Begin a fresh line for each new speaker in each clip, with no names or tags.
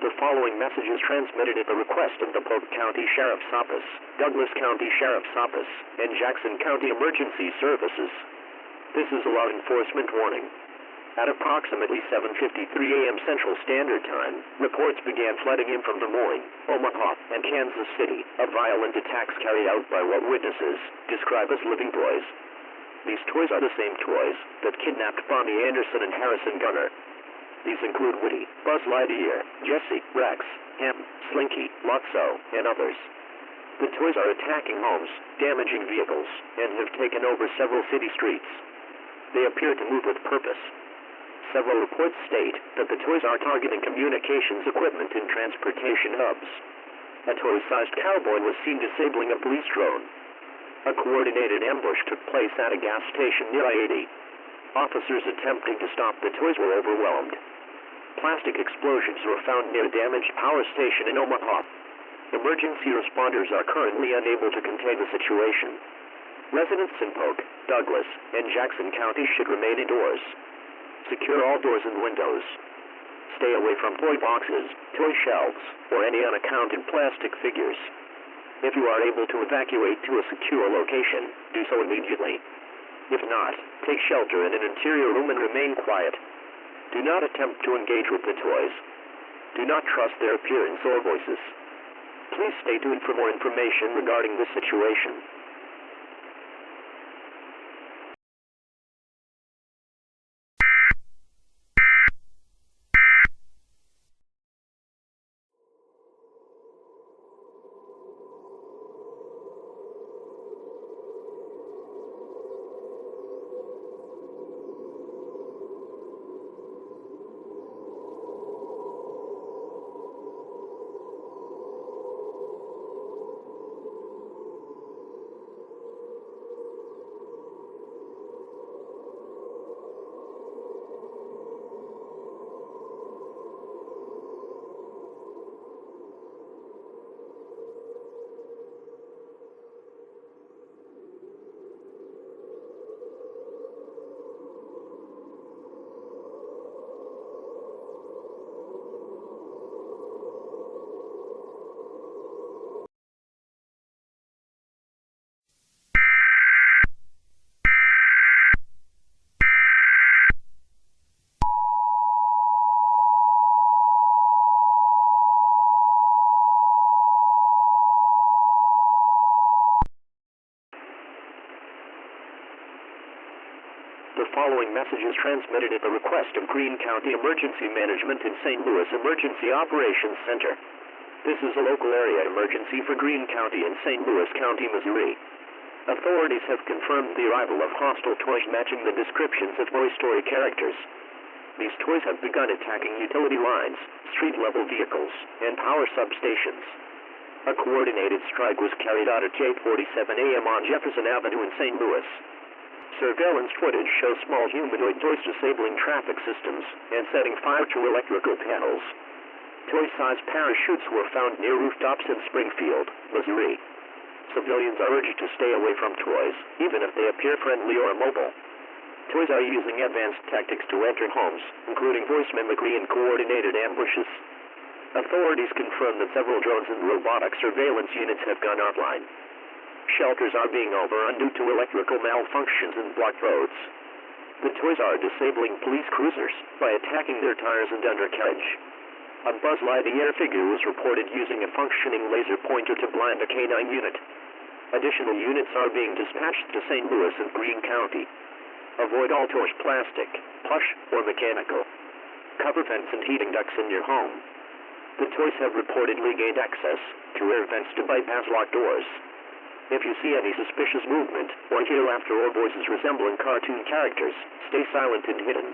The following message is transmitted at the request of the Polk County Sheriff's Office, Douglas County Sheriff's Office, and Jackson County Emergency Services. This is a law enforcement warning. At approximately 7:53 a.m. Central Standard Time, reports began flooding in from Des Moines, Omaha, and Kansas City of violent attacks carried out by what witnesses describe as living toys. These toys are the same toys that kidnapped Bonnie Anderson and Harrison Gunner. These include Woody, Buzz Lightyear, Jessie, Rex, Hem, Slinky, Lotso, and others. The toys are attacking homes, damaging vehicles, and have taken over several city streets. They appear to move with purpose. Several reports state that the toys are targeting communications equipment in transportation hubs. A toy-sized cowboy was seen disabling a police drone. A coordinated ambush took place at a gas station near I-80. Officers attempting to stop the toys were overwhelmed. Plastic explosions were found near a damaged power station in Omaha. Emergency responders are currently unable to contain the situation. Residents in Polk, Douglas, and Jackson County should remain indoors. Secure all doors and windows. Stay away from toy boxes, toy shelves, or any unaccounted plastic figures. If you are able to evacuate to a secure location, do so immediately. If not, take shelter in an interior room and remain quiet. Do not attempt to engage with the toys. Do not trust their appearance or voices. Please stay tuned for more information regarding this situation. The following message is transmitted at the request of Greene County Emergency Management in St. Louis Emergency Operations Center. This is a local area emergency for Greene County and St. Louis County, Missouri. Authorities have confirmed the arrival of hostile toys matching the descriptions of Toy Story characters. These toys have begun attacking utility lines, street-level vehicles, and power substations. A coordinated strike was carried out at 8:47 a.m. on Jefferson Avenue in St. Louis. Surveillance footage shows small humanoid toys disabling traffic systems and setting fire to electrical panels. Toy-sized parachutes were found near rooftops in Springfield, Missouri. Civilians are urged to stay away from toys, even if they appear friendly or mobile. Toys are using advanced tactics to enter homes, including voice mimicry and coordinated ambushes. Authorities confirm that several drones and robotic surveillance units have gone offline. Shelters are being overrun due to electrical malfunctions and blocked roads. The toys are disabling police cruisers by attacking their tires and undercarriage. A Buzz Lightyear figure was reported using a functioning laser pointer to blind a canine unit. Additional units are being dispatched to St. Louis and Greene County. Avoid all toys, plastic, plush, or mechanical. Cover vents and heating ducts in your home. The toys have reportedly gained access to air vents to bypass locked doors. If you see any suspicious movement or hear laughter or voices resembling cartoon characters, stay silent and hidden.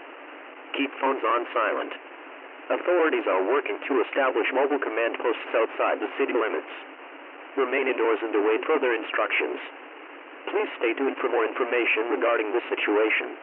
Keep phones on silent. Authorities are working to establish mobile command posts outside the city limits. Remain indoors and await further instructions. Please stay tuned for more information regarding this situation.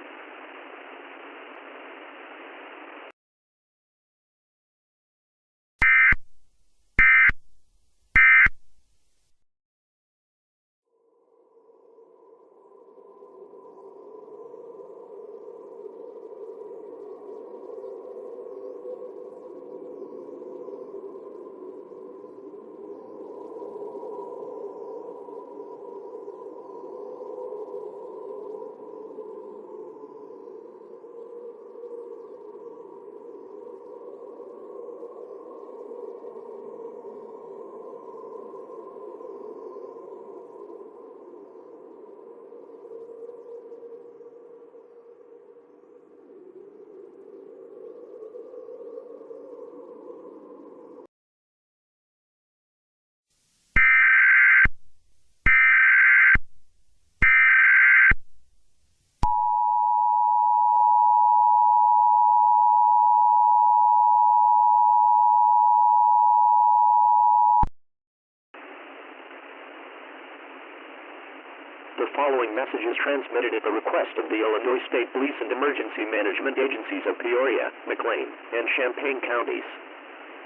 The following message is transmitted at the request of the Illinois State Police and Emergency Management Agencies of Peoria, McLean, and Champaign counties.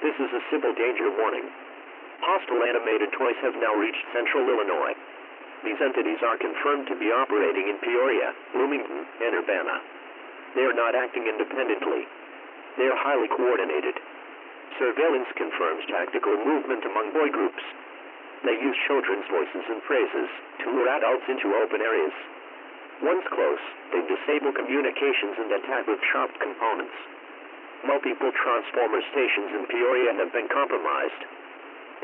This is a civil danger warning. Hostile animated toys have now reached central Illinois. These entities are confirmed to be operating in Peoria, Bloomington, and Urbana. They are not acting independently. They are highly coordinated. Surveillance confirms tactical movement among boy groups. They use children's voices and phrases to lure adults into open areas. Once close, they disable communications and attack with sharp components. Multiple transformer stations in Peoria have been compromised.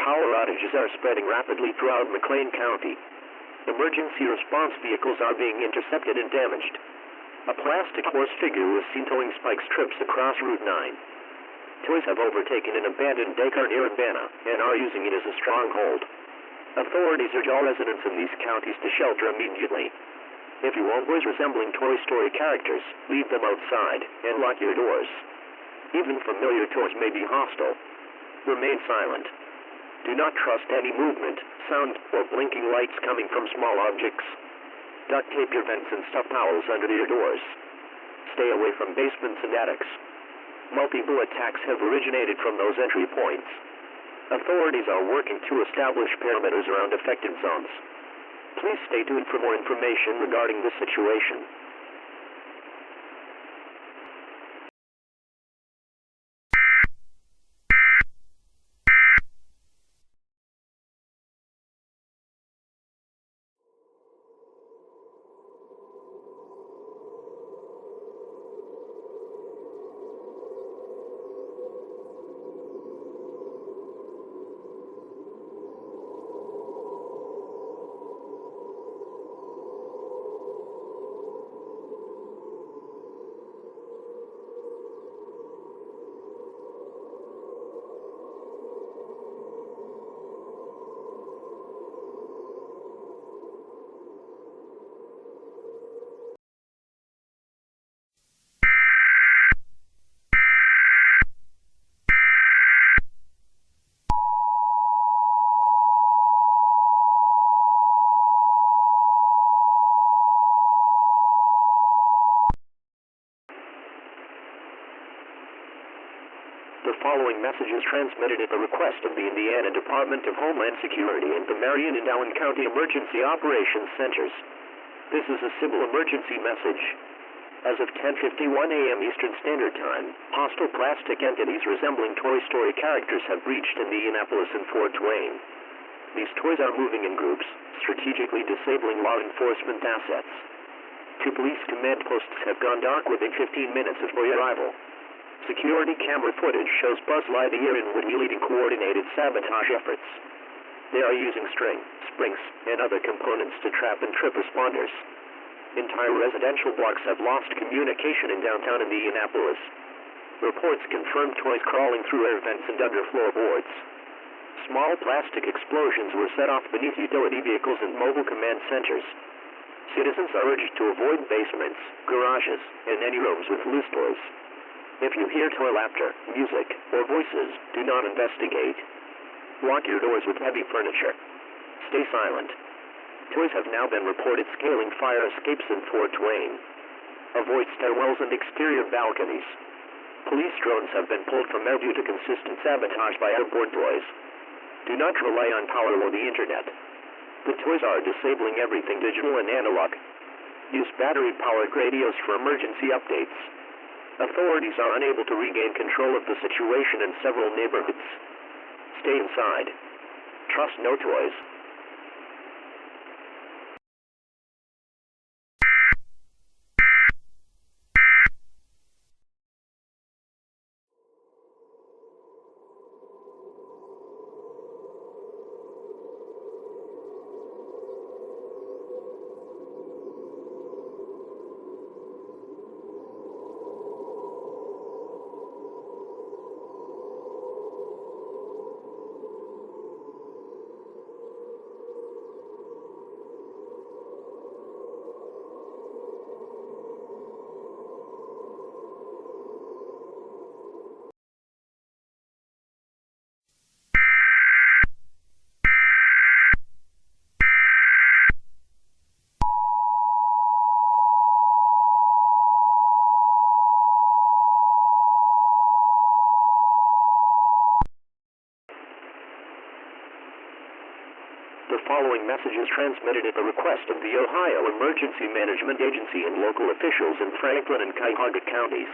Power outages are spreading rapidly throughout McLean County. Emergency response vehicles are being intercepted and damaged. A plastic horse figure was seen towing spike strips across Route 9. Toys have overtaken an abandoned daycare near Urbana and are using it as a stronghold. Authorities urge all residents in these counties to shelter immediately. If you own toys resembling Toy Story characters, leave them outside and lock your doors. Even familiar toys may be hostile. Remain silent. Do not trust any movement, sound, or blinking lights coming from small objects. Duct tape your vents and stuff towels under your doors. Stay away from basements and attics. Multiple attacks have originated from those entry points. Authorities are working to establish perimeters around affected zones. Please stay tuned for more information regarding this situation. The following message is transmitted at the request of the Indiana Department of Homeland Security and the Marion and Allen County Emergency Operations Centers. This is a civil emergency message. As of 10:51 a.m. Eastern Standard Time, hostile plastic entities resembling Toy Story characters have breached Indianapolis and Fort Wayne. These toys are moving in groups, strategically disabling law enforcement assets. Two police command posts have gone dark within 15 minutes of their arrival. Security camera footage shows Buzz Lightyear and Woody leading coordinated sabotage efforts. They are using string, springs, and other components to trap and trip responders. Entire residential blocks have lost communication in downtown Indianapolis. Reports confirm toys crawling through air vents and under floorboards. Small plastic explosions were set off beneath utility vehicles and mobile command centers. Citizens are urged to avoid basements, garages, and any rooms with loose toys. If you hear toy laughter, music, or voices, do not investigate. Lock your doors with heavy furniture. Stay silent. Toys have now been reported scaling fire escapes in Fort Wayne. Avoid stairwells and exterior balconies. Police drones have been pulled from air due to consistent sabotage by airborne toys. Do not rely on power or the internet. The toys are disabling everything digital and analog. Use battery-powered radios for emergency updates. Authorities are unable to regain control of the situation in several neighborhoods. Stay inside. Trust no toys. The following message is transmitted at the request of the Ohio Emergency Management Agency and local officials in Franklin and Cuyahoga counties.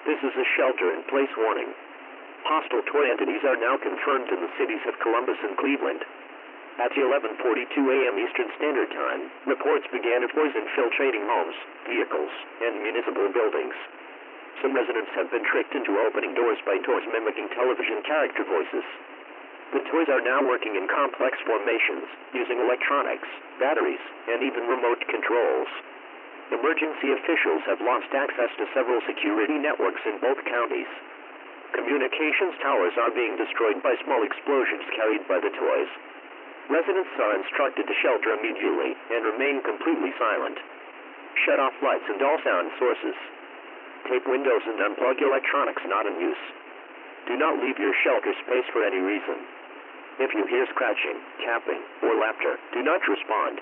This is a shelter-in-place warning. Hostile toy entities are now confirmed in the cities of Columbus and Cleveland. At 11:42 a.m. Eastern Standard Time, reports began of toys infiltrating homes, vehicles, and municipal buildings. Some residents have been tricked into opening doors by toys mimicking television character voices. The toys are now working in complex formations, using electronics, batteries, and even remote controls. Emergency officials have lost access to several security networks in both counties. Communications towers are being destroyed by small explosions carried by the toys. Residents are instructed to shelter immediately and remain completely silent. Shut off lights and all sound sources. Tape windows and unplug electronics not in use. Do not leave your shelter space for any reason. If you hear scratching, tapping, or laughter, do not respond.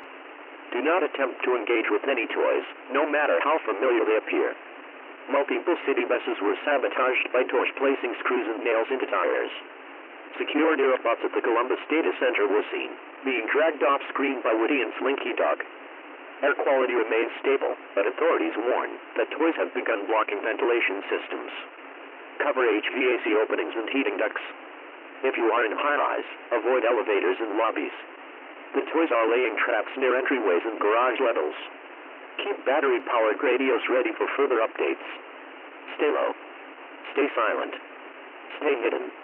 Do not attempt to engage with any toys, no matter how familiar they appear. Multiple city buses were sabotaged by toys placing screws and nails into tires. Security robots at the Columbus Data Center were seen, being dragged off screen by Woody and Slinky Dog. Air quality remains stable, but authorities warn that toys have begun blocking ventilation systems. Cover HVAC openings and heating ducts. If you are in high-rise, avoid elevators and lobbies. The toys are laying traps near entryways and garage levels. Keep battery-powered radios ready for further updates. Stay low. Stay silent. Stay hidden.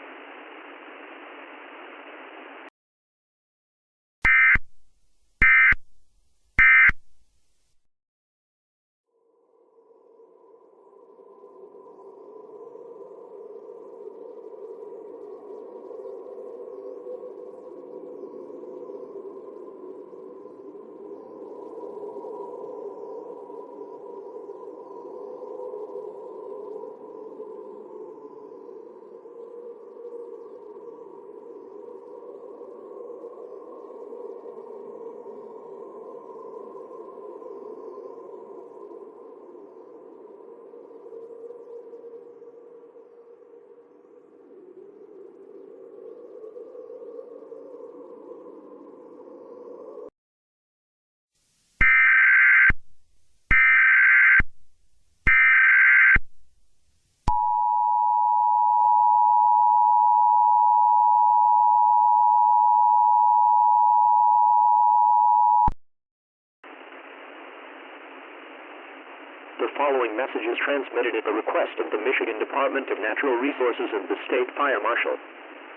The following message is transmitted at the request of the Michigan Department of Natural Resources and the State Fire Marshal.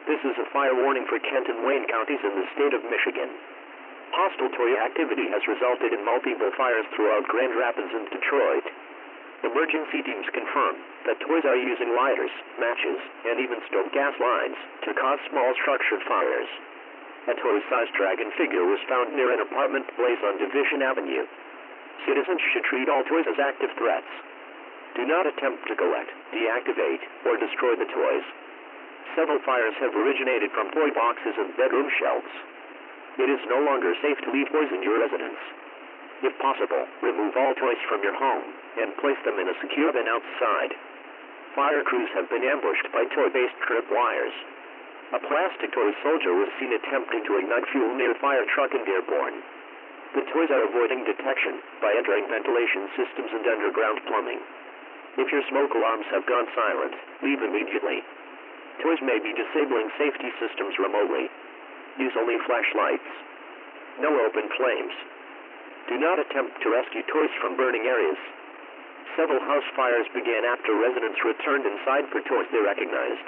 This is a fire warning for Kent and Wayne counties in the state of Michigan. Hostile toy activity has resulted in multiple fires throughout Grand Rapids and Detroit. Emergency teams confirm that toys are using lighters, matches, and even stove gas lines to cause small structured fires. A toy-sized dragon figure was found near an apartment blaze on Division Avenue. Citizens should treat all toys as active threats. Do not attempt to collect, deactivate, or destroy the toys. Several fires have originated from toy boxes and bedroom shelves. It is no longer safe to leave toys in your residence. If possible, remove all toys from your home and place them in a secure bin outside. Fire crews have been ambushed by toy-based trip wires. A plastic toy soldier was seen attempting to ignite fuel near a fire truck in Dearborn. The toys are avoiding detection by entering ventilation systems and underground plumbing. If your smoke alarms have gone silent, leave immediately. Toys may be disabling safety systems remotely. Use only flashlights. No open flames. Do not attempt to rescue toys from burning areas. Several house fires began after residents returned inside for toys they recognized.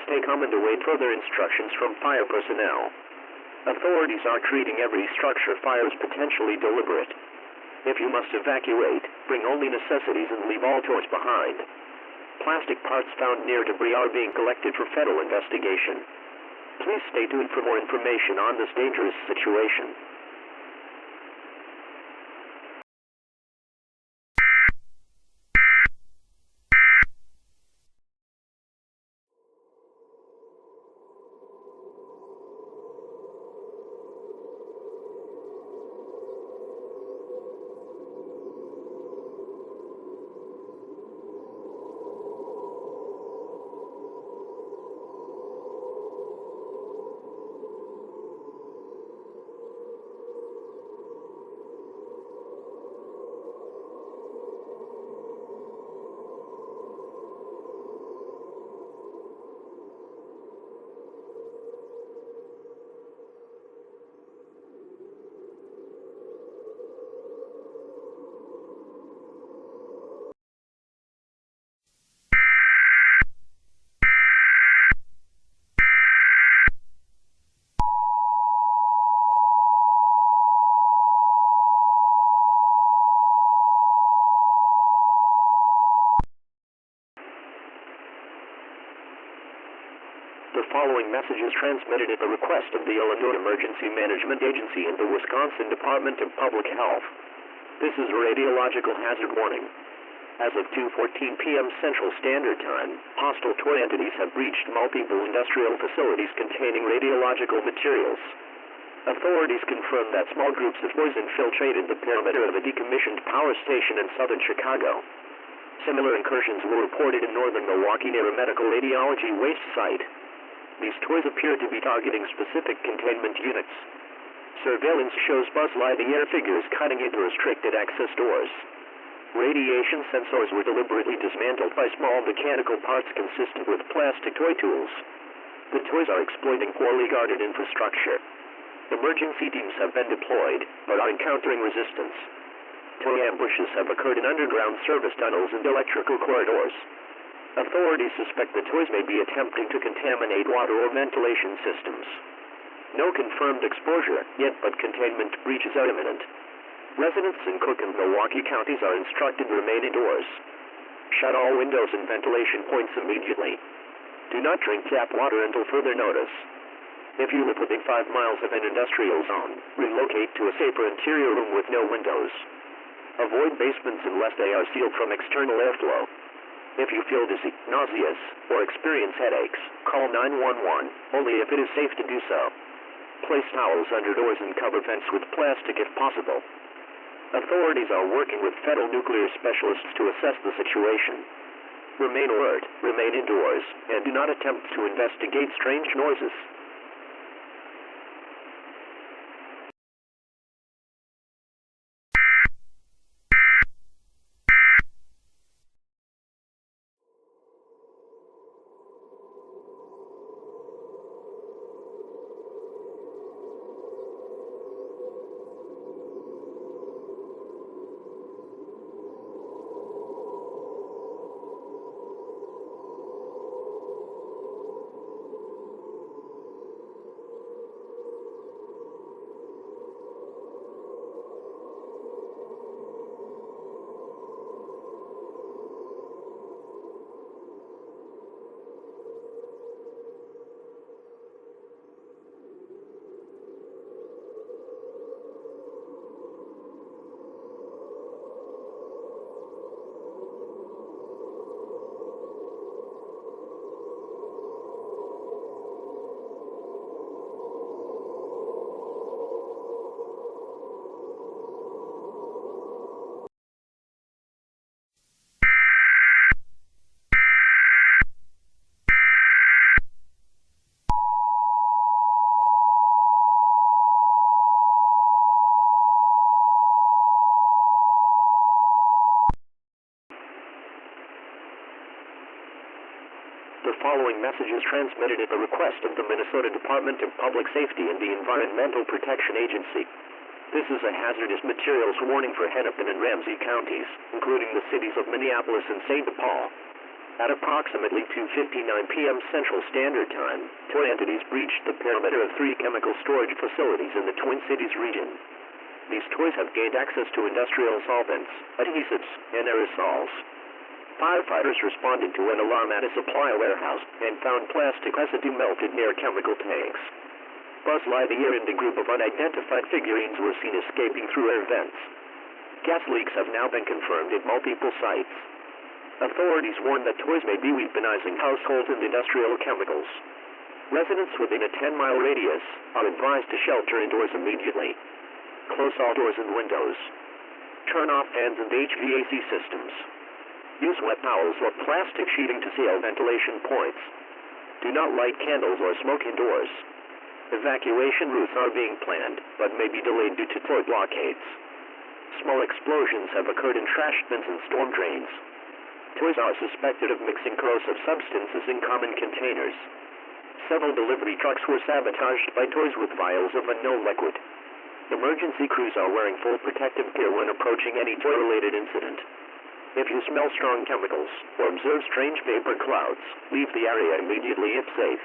Stay calm and await further instructions from fire personnel. Authorities are treating every structure fire as potentially deliberate. If you must evacuate, bring only necessities and leave all toys behind. Plastic parts found near debris are being collected for federal investigation. Please stay tuned for more information on this dangerous situation. The following message is transmitted at the request of the Illinois Emergency Management Agency and the Wisconsin Department of Public Health. This is a radiological hazard warning. As of 2:14 p.m. Central Standard Time, hostile toy entities have breached multiple industrial facilities containing radiological materials. Authorities confirm that small groups of toys infiltrated the perimeter of a decommissioned power station in southern Chicago. Similar incursions were reported in northern Milwaukee near a medical radiology waste site. These toys appear to be targeting specific containment units. Surveillance shows buzz-lighting air figures cutting into restricted access doors. Radiation sensors were deliberately dismantled by small mechanical parts consistent with plastic toy tools. The toys are exploiting poorly guarded infrastructure. Emergency teams have been deployed, but are encountering resistance. Toy ambushes have occurred in underground service tunnels and electrical corridors. Authorities suspect the toys may be attempting to contaminate water or ventilation systems. No confirmed exposure yet, but containment breaches are imminent. Residents in Cook and Milwaukee counties are instructed to remain indoors. Shut all windows and ventilation points immediately. Do not drink tap water until further notice. If you live within 5 miles of an industrial zone, relocate to a safer interior room with no windows. Avoid basements unless they are sealed from external airflow. If you feel dizzy, nauseous, or experience headaches, call 911, only if it is safe to do so. Place towels under doors and cover vents with plastic if possible. Authorities are working with federal nuclear specialists to assess the situation. Remain alert, remain indoors, and do not attempt to investigate strange noises. The following message is transmitted at the request of the Minnesota Department of Public Safety and the Environmental Protection Agency. This is a hazardous materials warning for Hennepin and Ramsey counties, including the cities of Minneapolis and St. Paul. At approximately 2:59 p.m. Central Standard Time, toy entities breached the perimeter of 3 chemical storage facilities in the Twin Cities region. These toys have gained access to industrial solvents, adhesives, and aerosols. Firefighters responded to an alarm at a supply warehouse and found plastic residue melted near chemical tanks. Buzz Lightyear and a group of unidentified figurines were seen escaping through air vents. Gas leaks have now been confirmed at multiple sites. Authorities warn that toys may be weaponizing household and industrial chemicals. Residents within a 10-mile radius are advised to shelter indoors immediately. Close all doors and windows. Turn off fans and HVAC systems. Use wet towels or plastic sheeting to seal ventilation points. Do not light candles or smoke indoors. Evacuation routes are being planned, but may be delayed due to toy blockades. Small explosions have occurred in trash bins and storm drains. Toys are suspected of mixing corrosive substances in common containers. Several delivery trucks were sabotaged by toys with vials of unknown liquid. Emergency crews are wearing full protective gear when approaching any toy-related incident. If you smell strong chemicals or observe strange vapor clouds, leave the area immediately if safe.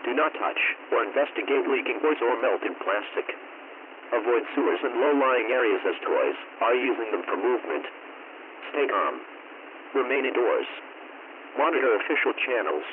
Do not touch or investigate leaking toys or melted plastic. Avoid sewers and low-lying areas as toys are using them for movement. Stay calm. Remain indoors. Monitor official channels.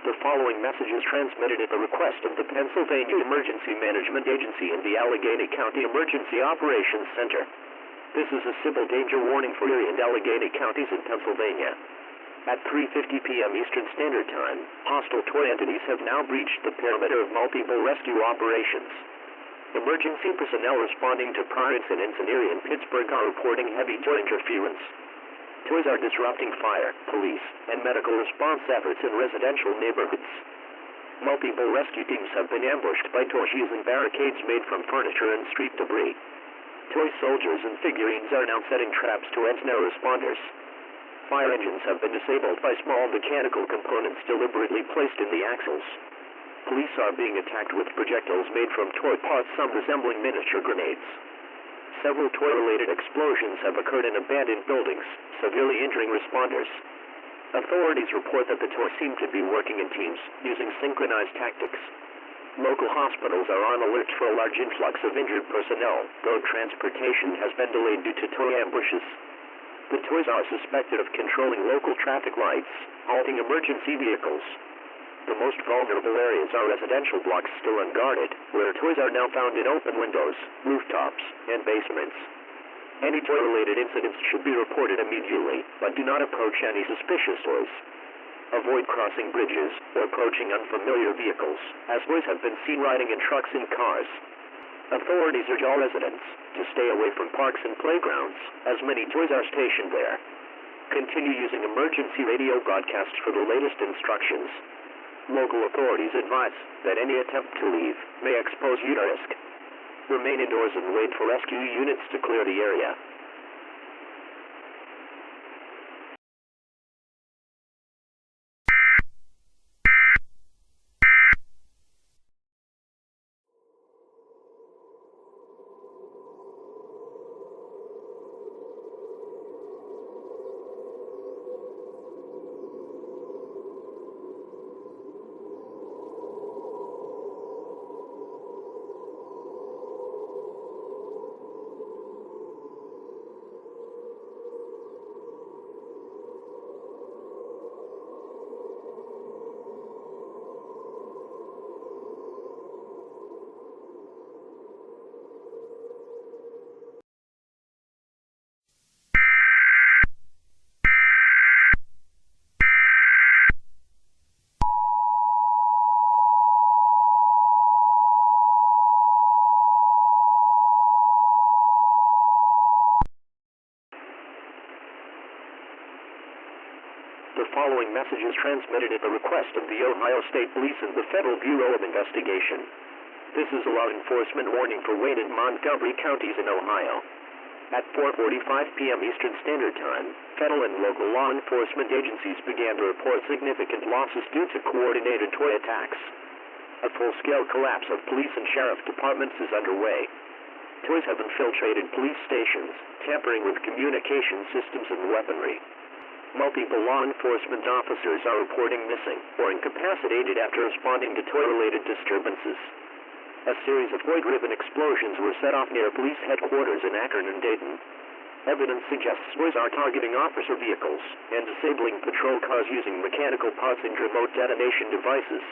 The following message is transmitted at the request of the Pennsylvania Emergency Management Agency and the Allegheny County Emergency Operations Center. This is a civil danger warning for Erie and Allegheny counties in Pennsylvania. At 3:50 p.m. Eastern Standard Time, hostile toy entities have now breached the perimeter of multiple rescue operations. Emergency personnel responding to prior incidents in Erie and Pittsburgh are reporting heavy toy interference. Toys are disrupting fire, police, and medical response efforts in residential neighborhoods. Multiple rescue teams have been ambushed by toys using barricades made from furniture and street debris. Toy soldiers and figurines are now setting traps to ensnare responders. Fire engines have been disabled by small mechanical components deliberately placed in the axles. Police are being attacked with projectiles made from toy parts, some resembling miniature grenades. Several toy-related explosions have occurred in abandoned buildings, severely injuring responders. Authorities report that the toys seem to be working in teams, using synchronized tactics. Local hospitals are on alert for a large influx of injured personnel, though transportation has been delayed due to toy ambushes. The toys are suspected of controlling local traffic lights, halting emergency vehicles. The most vulnerable areas are residential blocks still unguarded, where toys are now found in open windows, rooftops, and basements. Any toy-related incidents should be reported immediately, but do not approach any suspicious toys. Avoid crossing bridges or approaching unfamiliar vehicles, as toys have been seen riding in trucks and cars. Authorities urge all residents to stay away from parks and playgrounds, as many toys are stationed there. Continue using emergency radio broadcasts for the latest instructions. Local authorities advise that any attempt to leave may expose you to risk. Remain indoors and wait for rescue units to clear the area. The following message is transmitted at the request of the Ohio State Police and the Federal Bureau of Investigation. This is a law enforcement warning for Wayne and Montgomery counties in Ohio. At 4:45 p.m. Eastern Standard Time, federal and local law enforcement agencies began to report significant losses due to coordinated toy attacks. A full-scale collapse of police and sheriff departments is underway. Toys have infiltrated police stations, tampering with communication systems and weaponry. Multiple law enforcement officers are reporting missing or incapacitated after responding to toy-related disturbances. A series of toy-driven explosions were set off near police headquarters in Akron and Dayton. Evidence suggests toys are targeting officer vehicles and disabling patrol cars using mechanical parts and remote detonation devices.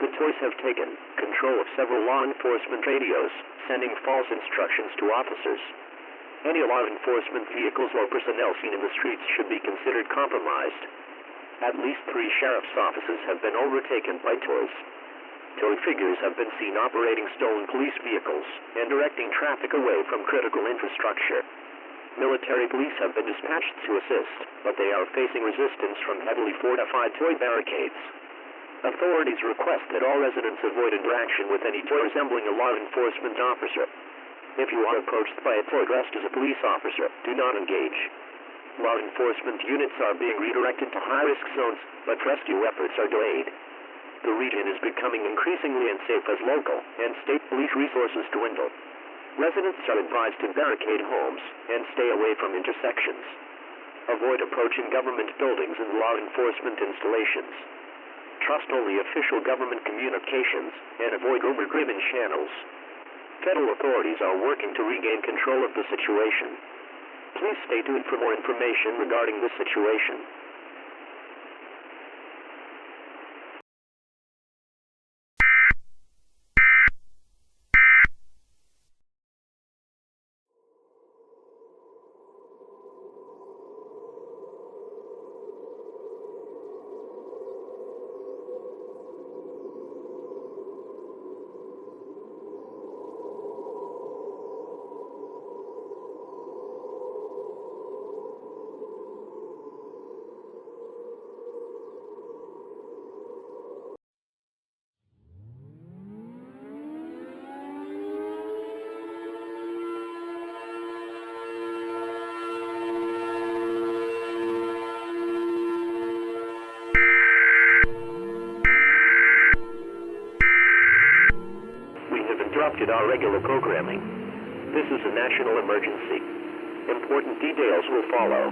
The toys have taken control of several law enforcement radios, sending false instructions to officers. Any law enforcement vehicles or personnel seen in the streets should be considered compromised. At least 3 sheriff's offices have been overtaken by toys. Toy figures have been seen operating stolen police vehicles and directing traffic away from critical infrastructure. Military police have been dispatched to assist, but they are facing resistance from heavily fortified toy barricades. Authorities request that all residents avoid interaction with any toy resembling a law enforcement officer. If you are approached by a toy dressed as a police officer, do not engage. Law enforcement units are being redirected to high-risk zones, but rescue efforts are delayed. The region is becoming increasingly unsafe as local and state police resources dwindle. Residents are advised to barricade homes and stay away from intersections. Avoid approaching government buildings and law enforcement installations. Trust only official government communications and avoid rumor-driven channels. Federal authorities are working to regain control of the situation. Please stay tuned for more information regarding this situation. Interrupted our regular programming. This is a national emergency. Important details will follow.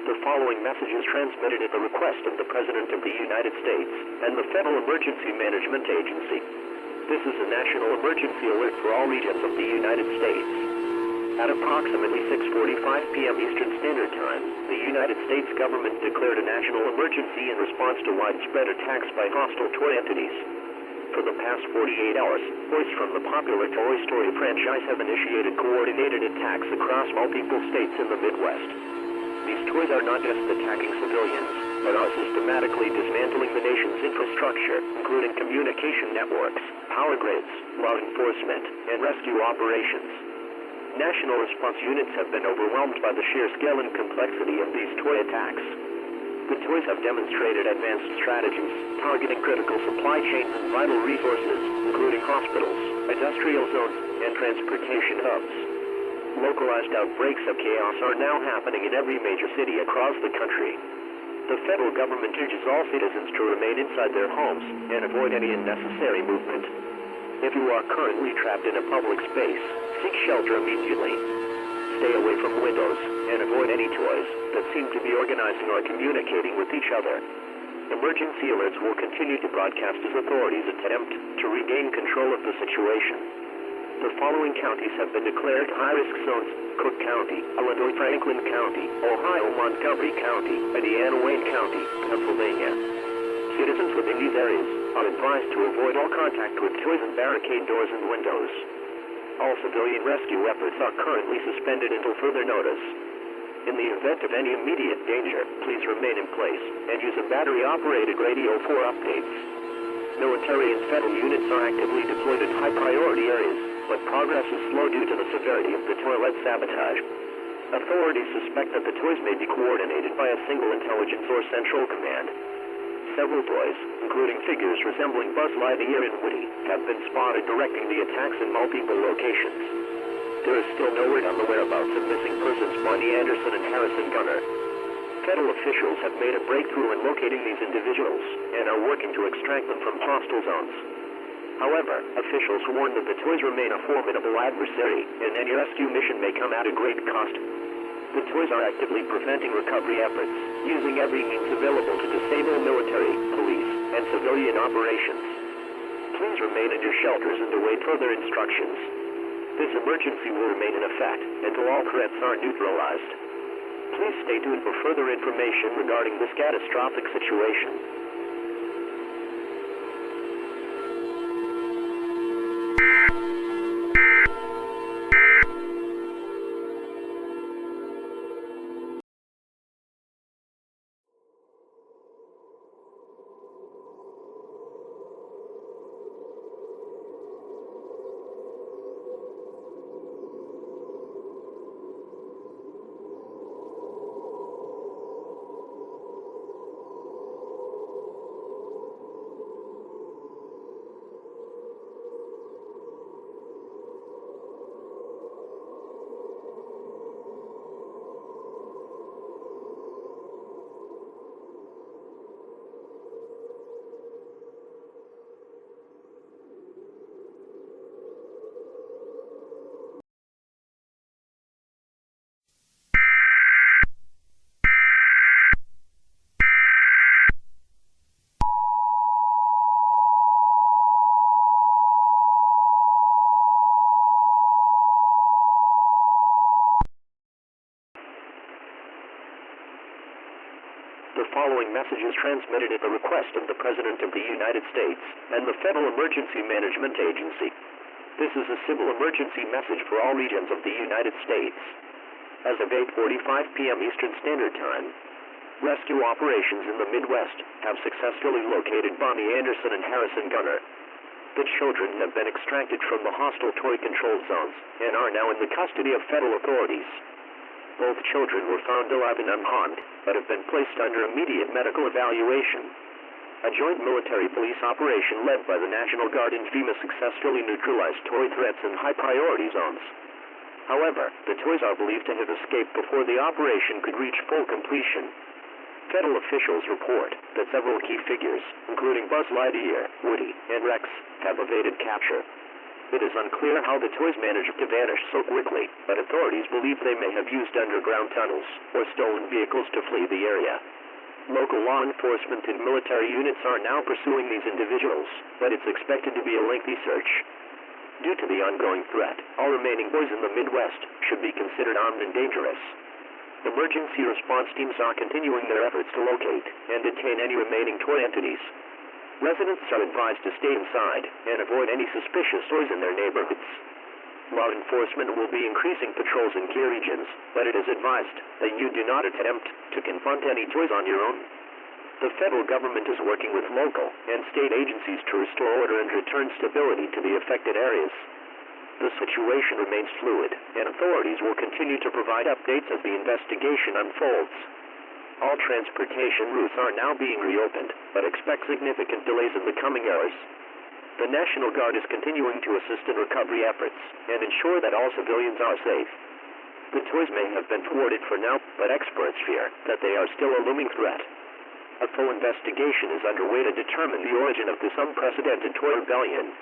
The following message is transmitted at the request of the President of the United States and the Federal Emergency Management Agency. This is a national emergency alert for all regions of the United States. At approximately 6:45 p.m. Eastern Standard Time, the United States government declared a national emergency in response to widespread attacks by hostile toy entities. For the past 48 hours, toys from the popular Toy Story franchise have initiated coordinated attacks across multiple states in the Midwest. These toys are not just attacking civilians, but are systematically dismantling the nation's infrastructure, including communication networks, power grids, law enforcement, and rescue operations. National response units have been overwhelmed by the sheer scale and complexity of these toy attacks. The toys have demonstrated advanced strategies, targeting critical supply chains and vital resources, including hospitals, industrial zones, and transportation hubs. Localized outbreaks of chaos are now happening in every major city across the country. The federal government urges all citizens to remain inside their homes and avoid any unnecessary movement. If you are currently trapped in a public space, seek shelter immediately. Stay away from windows and avoid any toys that seem to be organizing or communicating with each other. Emergency alerts will continue to broadcast as authorities attempt to regain control of the situation. The following counties have been declared high-risk zones: Cook County, Illinois, Franklin County, Ohio, Montgomery County, Indiana, Wayne County, Pennsylvania. Citizens within these areas are advised to avoid all contact with toys and barricade doors and windows. All civilian rescue efforts are currently suspended until further notice. In the event of any immediate danger, please remain in place and use a battery-operated radio for updates. Military and federal units are actively deployed in high-priority areas, but progress is slow due to the severity of the toilet sabotage. Authorities suspect that the toys may be coordinated by a single intelligence or central command. Several toys, including figures resembling Buzz Lightyear and Woody, have been spotted directing the attacks in multiple locations. There is still no word on the whereabouts of missing persons Bonnie Anderson and Harrison Gunner. Federal officials have made a breakthrough in locating these individuals and are working to extract them from hostile zones. However, officials warn that the toys remain a formidable adversary, and any rescue mission may come at a great cost. The toys are actively preventing recovery efforts, using every means available to disable military, police, and civilian operations. Please remain in your shelters and await further instructions. This emergency will remain in effect until all threats are neutralized. Please stay tuned for further information regarding this catastrophic situation. The following message is transmitted at the request of the President of the United States and the Federal Emergency Management Agency. This is a civil emergency message for all regions of the United States. As of 8:45 p.m. Eastern Standard Time, rescue operations in the Midwest have successfully located Bonnie Anderson and Harrison Gunner. The children have been extracted from the hostile toy-controlled zones and are now in the custody of federal authorities. Both children were found alive and unharmed, but have been placed under immediate medical evaluation. A joint military police operation led by the National Guard and FEMA successfully neutralized toy threats in high-priority zones. However, the toys are believed to have escaped before the operation could reach full completion. Federal officials report that several key figures, including Buzz Lightyear, Woody, and Rex, have evaded capture. It is unclear how the toys managed to vanish so quickly, but authorities believe they may have used underground tunnels or stolen vehicles to flee the area. Local law enforcement and military units are now pursuing these individuals, but it's expected to be a lengthy search. Due to the ongoing threat, all remaining boys in the Midwest should be considered armed and dangerous. Emergency response teams are continuing their efforts to locate and detain any remaining toy entities. Residents are advised to stay inside and avoid any suspicious toys in their neighborhoods. Law enforcement will be increasing patrols in key regions, but it is advised that you do not attempt to confront any toys on your own. The federal government is working with local and state agencies to restore order and return stability to the affected areas. The situation remains fluid, and authorities will continue to provide updates as the investigation unfolds. All transportation routes are now being reopened, but expect significant delays in the coming hours. The National Guard is continuing to assist in recovery efforts and ensure that all civilians are safe. The toys may have been thwarted for now, but experts fear that they are still a looming threat. A full investigation is underway to determine the origin of this unprecedented toy rebellion.